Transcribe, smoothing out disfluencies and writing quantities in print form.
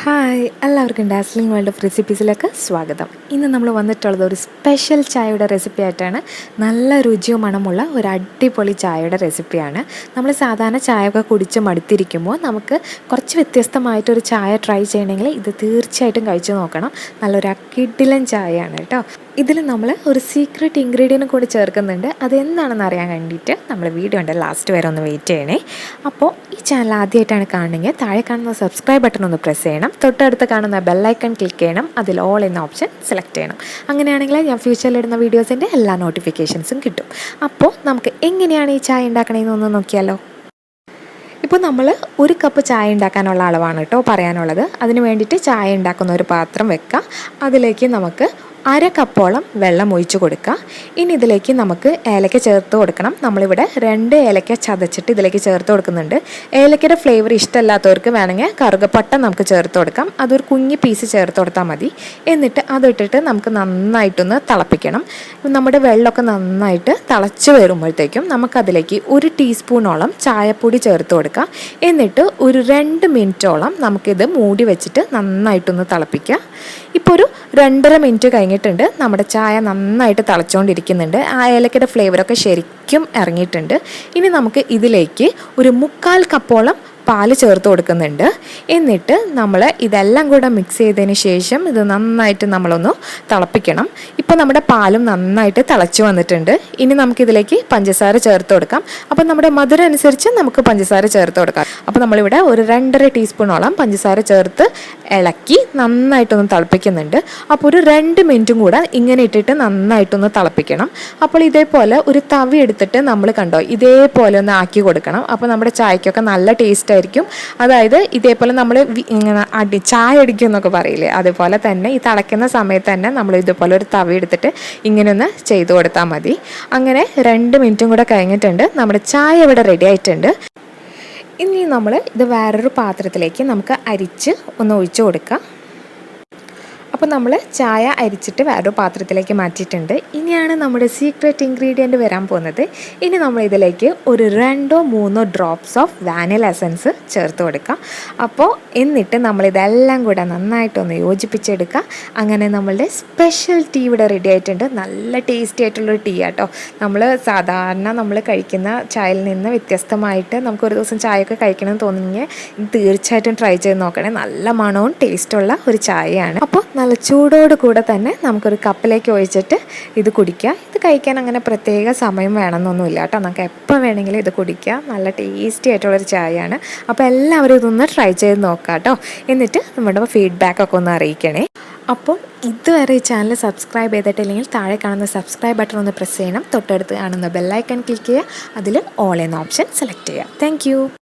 Hi എല്ലാവർക്കും dazzling world of റെസിപ്പീസിലേക്ക് സ്വാഗതം. ഇന്ന് നമ്മൾ വന്നിട്ടുള്ളത് ഒരു സ്പെഷ്യൽ ചായയുടെ റെസിപ്പി ആയിട്ടാണ്. നല്ല രുചിയും മണമുള്ള ഒരു അടിപൊളി ചായയുടെ റെസിപ്പിയാണ്. നമ്മൾ സാധാരണ ചായയൊക്കെ കുടിച്ച് മടുത്തിരിക്കുമ്പോൾ നമുക്ക് കുറച്ച് വ്യത്യസ്തമായിട്ടൊരു ചായ ട്രൈ ചെയ്യണമെങ്കിൽ ഇത് തീർച്ചയായിട്ടും കഴിച്ചു നോക്കണം. നല്ലൊരു കിടിലൻ ചായയാണ് കേട്ടോ. ഇതിൽ നമ്മൾ ഒരു സീക്രട്ട് ഇൻഗ്രീഡിയൻറ്റ് കൂടി ചേർക്കുന്നുണ്ട്. അതെന്താണെന്ന് അറിയാൻ വേണ്ടിയിട്ട് നമ്മൾ വീഡിയോൻ്റെ ലാസ്റ്റ് വരെ ഒന്ന് വെയിറ്റ് ചെയ്യണേ. അപ്പോൾ ഈ ചാനൽ ആദ്യമായിട്ടാണ് കാണുന്നതെങ്കിൽ താഴെ കാണുന്ന സബ്സ്ക്രൈബ് ബട്ടൺ ഒന്ന് പ്രസ് ചെയ്യണം. തൊട്ടടുത്ത് കാണുന്ന ബെല്ലൈക്കൺ ക്ലിക്ക് ചെയ്യണം. അതിൽ ഓൾ എന്ന ഓപ്ഷൻ സെലക്ട് ചെയ്യണം. അങ്ങനെയാണെങ്കിൽ ഞാൻ ഫ്യൂച്ചറിലിടുന്ന വീഡിയോസിൻ്റെ എല്ലാ നോട്ടിഫിക്കേഷൻസും കിട്ടും. അപ്പോൾ നമുക്ക് എങ്ങനെയാണ് ഈ ചായ ഉണ്ടാക്കണമെന്നൊന്ന് നോക്കിയാലോ. ഇപ്പോൾ നമ്മൾ ഒരു കപ്പ് ചായ ഉണ്ടാക്കാനുള്ള അളവാണ് കേട്ടോ പറയാനുള്ളത്. അതിന് വേണ്ടിയിട്ട് ചായ ഉണ്ടാക്കുന്ന ഒരു പാത്രം വെക്കുക. അതിലേക്ക് നമുക്ക് അര കപ്പോളം വെള്ളം ഒഴിച്ച് കൊടുക്കുക. ഇനി ഇതിലേക്ക് നമുക്ക് ഏലക്ക ചേർത്ത് കൊടുക്കണം. നമ്മളിവിടെ 2 ഏലക്ക ചതച്ചിട്ട് ഇതിലേക്ക് ചേർത്ത് കൊടുക്കുന്നുണ്ട്. ഏലക്കയുടെ ഫ്ലേവർ ഇഷ്ടമല്ലാത്തവർക്ക് വേണമെങ്കിൽ കറുകപ്പട്ട നമുക്ക് ചേർത്ത് കൊടുക്കാം. അതൊരു കുഞ്ഞ് പീസ് ചേർത്ത് കൊടുത്താൽ മതി. എന്നിട്ട് അതിട്ടിട്ട് നമുക്ക് നന്നായിട്ടൊന്ന് തിളപ്പിക്കണം. നമ്മുടെ വെള്ളമൊക്കെ നന്നായിട്ട് തിളച്ച് വരുമ്പോഴത്തേക്കും നമുക്കതിലേക്ക് 1 ടീസ്പൂണോളം ചായപ്പൊടി ചേർത്ത് കൊടുക്കാം. എന്നിട്ട് ഒരു 2 മിനിറ്റോളം നമുക്കിത് മൂടി വെച്ചിട്ട് നന്നായിട്ടൊന്ന് തിളപ്പിക്കുക. ഇപ്പോൾ ഒരു 2.5 മിനിറ്റ് കഴിഞ്ഞിട്ടുണ്ട്. നമ്മുടെ ചായ നന്നായിട്ട് തിളച്ചുകൊണ്ടിരിക്കുന്നുണ്ട്. ആ ഏലക്കയുടെ ഫ്ലേവറൊക്കെ ശരിക്കും ഇറങ്ങിയിട്ടുണ്ട്. ഇനി നമുക്ക് ഇതിലേക്ക് ഒരു 1/4 കപ്പോളം പാല് ചേർത്ത് കൊടുക്കുന്നുണ്ട്. എന്നിട്ട് നമ്മൾ ഇതെല്ലാം കൂടെ മിക്സ് ചെയ്തതിന് ശേഷം ഇത് നന്നായിട്ട് നമ്മളൊന്ന് തിളപ്പിക്കണം. ഇപ്പോൾ നമ്മുടെ പാലും നന്നായിട്ട് തിളച്ച് വന്നിട്ടുണ്ട്. ഇനി നമുക്കിതിലേക്ക് പഞ്ചസാര ചേർത്ത് കൊടുക്കാം. അപ്പോൾ നമ്മുടെ മധുരം അനുസരിച്ച് നമുക്ക് പഞ്ചസാര ചേർത്ത് കൊടുക്കാം. അപ്പോൾ നമ്മളിവിടെ ഒരു 2.5 ടീസ്പൂണോളം പഞ്ചസാര ചേർത്ത് ഇളക്കി നന്നായിട്ടൊന്ന് തിളപ്പിക്കുന്നുണ്ട്. അപ്പോൾ ഒരു 2 മിനിറ്റും കൂടെ ഇങ്ങനെ ഇട്ടിട്ട് നന്നായിട്ടൊന്ന് തിളപ്പിക്കണം. അപ്പോൾ ഇതേപോലെ ഒരു തവി എടുത്തിട്ട് നമ്മൾ കണ്ടോ ഇതേപോലെ ഒന്ന് ആക്കി കൊടുക്കണം. അപ്പോൾ നമ്മുടെ ചായക്കൊക്കെ നല്ല ടേസ്റ്റ് ആയിരിക്കും. അതായത് ഇതേപോലെ നമ്മൾ ഇങ്ങനെ ചായ അടിക്കും എന്നൊക്കെ പറയില്ലേ, അതുപോലെ തന്നെ ഈ തിളയ്ക്കുന്ന സമയത്ത് തന്നെ നമ്മൾ ഇതുപോലെ ഒരു തവി എടുത്തിട്ട് ഇങ്ങനെ ഒന്ന് ചെയ്ത് കൊടുത്താൽ മതി. അങ്ങനെ 2 മിനിറ്റും കൂടെ കഴിഞ്ഞിട്ടുണ്ട്. നമ്മുടെ ചായ ഇവിടെ റെഡി ആയിട്ടുണ്ട്. ഇനി നമ്മൾ ഇത് വേറൊരു പാത്രത്തിലേക്ക് നമുക്ക് അരിച്ച് ഒന്ന് ഒഴിച്ചു കൊടുക്കാം. അപ്പോൾ നമ്മൾ ചായ അരിച്ചിട്ട് വേറൊരു പാത്രത്തിലേക്ക് മാറ്റിയിട്ടുണ്ട്. ഇനിയാണ് നമ്മുടെ സീക്രട്ട് ഇൻഗ്രീഡിയൻറ്റ് വരാൻ പോകുന്നത്. ഇനി നമ്മൾ ഇതിലേക്ക് ഒരു 2-3 ഡ്രോപ്സ് ഓഫ് വാനില എസൻസ് ചേർത്ത് കൊടുക്കാം. അപ്പോൾ എന്നിട്ട് നമ്മളിതെല്ലാം കൂടെ നന്നായിട്ടൊന്ന് യോജിപ്പിച്ചെടുക്കുക. അങ്ങനെ നമ്മളുടെ സ്പെഷ്യൽ ടീ ഇവിടെ റെഡി ആയിട്ടുണ്ട്. നല്ല ടേസ്റ്റി ആയിട്ടുള്ളൊരു ടീ ആട്ടോ. സാധാരണ നമ്മൾ കഴിക്കുന്ന ചായയിൽ നിന്ന് വ്യത്യസ്തമായിട്ട് നമുക്കൊരു ദിവസം ചായയൊക്കെ കഴിക്കണമെന്ന് തോന്നുന്നെങ്കിൽ തീർച്ചയായിട്ടും ട്രൈ ചെയ്ത് നോക്കണേ. നല്ല മണവും ടേസ്റ്റുള്ള ഒരു ചായയാണ്. അപ്പോൾ നല്ല ചൂടോട് കൂടെ തന്നെ നമുക്കൊരു കപ്പിലേക്ക് ഒഴിച്ചിട്ട് ഇത് കുടിക്കുക. ഇത് കഴിക്കാൻ അങ്ങനെ പ്രത്യേക സമയം വേണമെന്നൊന്നുമില്ല കേട്ടോ. നമുക്ക് എപ്പോൾ വേണമെങ്കിലും ഇത് കുടിക്കുക. നല്ല ടേസ്റ്റി ആയിട്ടുള്ളൊരു ചായയാണ്. അപ്പോൾ എല്ലാവരും ഇതൊന്ന് ട്രൈ ചെയ്ത് നോക്കാം കേട്ടോ. എന്നിട്ട് നമ്മുടെ ഫീഡ്ബാക്കൊക്കെ ഒന്ന് അറിയിക്കണേ. അപ്പോൾ ഇതുവരെ ഈ ചാനൽ സബ്സ്ക്രൈബ് ചെയ്തിട്ടില്ലെങ്കിൽ താഴെ കാണുന്ന സബ്സ്ക്രൈബ് ബട്ടൺ ഒന്ന് പ്രസ് ചെയ്യണം. തൊട്ടടുത്ത് കാണുന്ന ബെല്ലൈക്കൺ ക്ലിക്ക് ചെയ്യുക. അതിൽ ഓൾ എന്ന ഓപ്ഷൻ സെലക്ട് ചെയ്യുക. താങ്ക്